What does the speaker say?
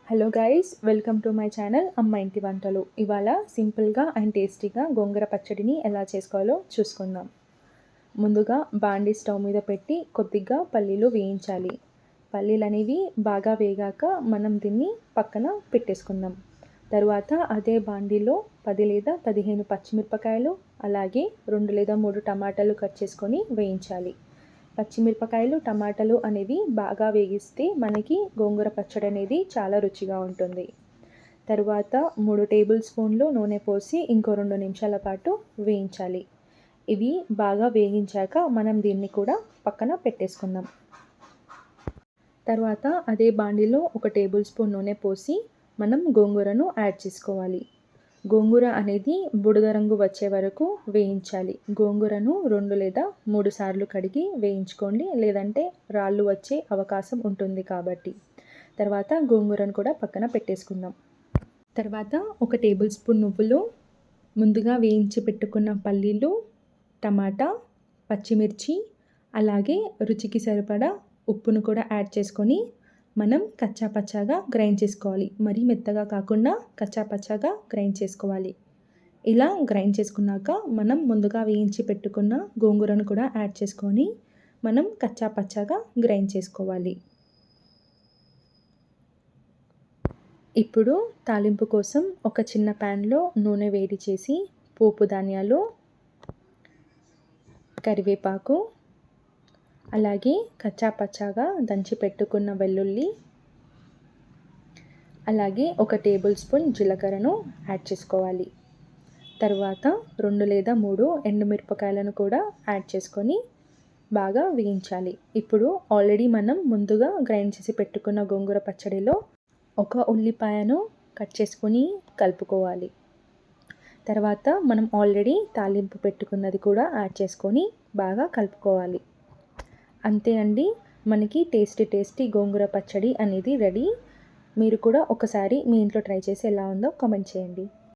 Hello guys, welcome to my channel అమ్మ ఇంటి వంటలు. ఇవాళ సింపుల్గా అండ్ టేస్టీగా గోంగూర పచ్చడిని ఎలా చేసుకోవాలో చూసుకుందాం. ముందుగా బాండీ స్టవ్ మీద పెట్టి కొద్దిగా పల్లీలు వేయించాలి. పల్లీలు అనేవి బాగా వేగాక మనం దీన్ని పక్కన పెట్టేసుకుందాం. తరువాత అదే బాండీలో 10 లేదా 15 పచ్చిమిరపకాయలు, అలాగే 2 లేదా 3 టమాటాలు కట్ చేసుకొని వేయించాలి. పచ్చిమిరపకాయలు, టమాటాలు అనేవి బాగా వేగిస్తే మనకి గోంగూర పచ్చడి అనేది చాలా రుచిగా ఉంటుంది. తరువాత 3 టేబుల్ స్పూన్లు నూనె పోసి ఇంకో 2 నిమిషాల పాటు వేయించాలి. ఇవి బాగా వేగించాక మనం దీన్ని కూడా పక్కన పెట్టేసుకుందాం. తర్వాత అదే బాండీలో 1 టేబుల్ స్పూన్ నూనె పోసి మనం గోంగూరను యాడ్ చేసుకోవాలి. గోంగూర అనేది బూడిద రంగు వచ్చే వరకు వేయించాలి. గోంగూరను 2 లేదా 3 సార్లు కడిగి వేయించుకోండి, లేదంటే రాళ్ళు వచ్చే అవకాశం ఉంటుంది కాబట్టి. తర్వాత గోంగూరను కూడా పక్కన పెట్టేసుకుందాం. తర్వాత 1 టేబుల్ స్పూన్ నువ్వులు, ముందుగా వేయించి పెట్టుకున్న పల్లీలు, టమాటా, పచ్చిమిర్చి, అలాగే రుచికి సరిపడా ఉప్పును కూడా యాడ్ చేసుకొని మనం కచ్చా పచ్చాగా గ్రైండ్ చేసుకోవాలి. మరీ మెత్తగా కాకుండా కచ్చా పచ్చాగా గ్రైండ్ చేసుకోవాలి. ఇలా గ్రైండ్ చేసుకున్నాక మనం ముందుగా వేయించి పెట్టుకున్న గోంగూరను కూడా యాడ్ చేసుకొని మనం కచ్చా పచ్చాగా గ్రైండ్ చేసుకోవాలి. ఇప్పుడు తాలింపు కోసం ఒక చిన్న ప్యాన్లో నూనె వేడి చేసి పోపు ధాన్యాలు, కరివేపాకు, అలాగే కచ్చా పచ్చాగా దంచి పెట్టుకున్న వెల్లుల్లి, అలాగే 1 టేబుల్ స్పూన్ జీలకర్రను యాడ్ చేసుకోవాలి. తర్వాత 2 లేదా 3 ఎండుమిరపకాయలను కూడా యాడ్ చేసుకొని బాగా వేయించాలి. ఇప్పుడు ఆల్రెడీ మనం ముందుగా గ్రైండ్ చేసి పెట్టుకున్న గోంగూర పచ్చడిలో 1 ఉల్లిపాయను కట్ చేసుకొని కలుపుకోవాలి. తర్వాత మనం ఆల్రెడీ తాలింపు పెట్టుకున్నది కూడా యాడ్ చేసుకొని బాగా కలుపుకోవాలి. అంతే అండి, మనకి టేస్టీ గోంగూర పచ్చడి అనేది రెడీ. మీరు కూడా ఒకసారి మీ ఇంట్లో ట్రై చేసి ఎలా ఉందో కామెంట్ చేయండి.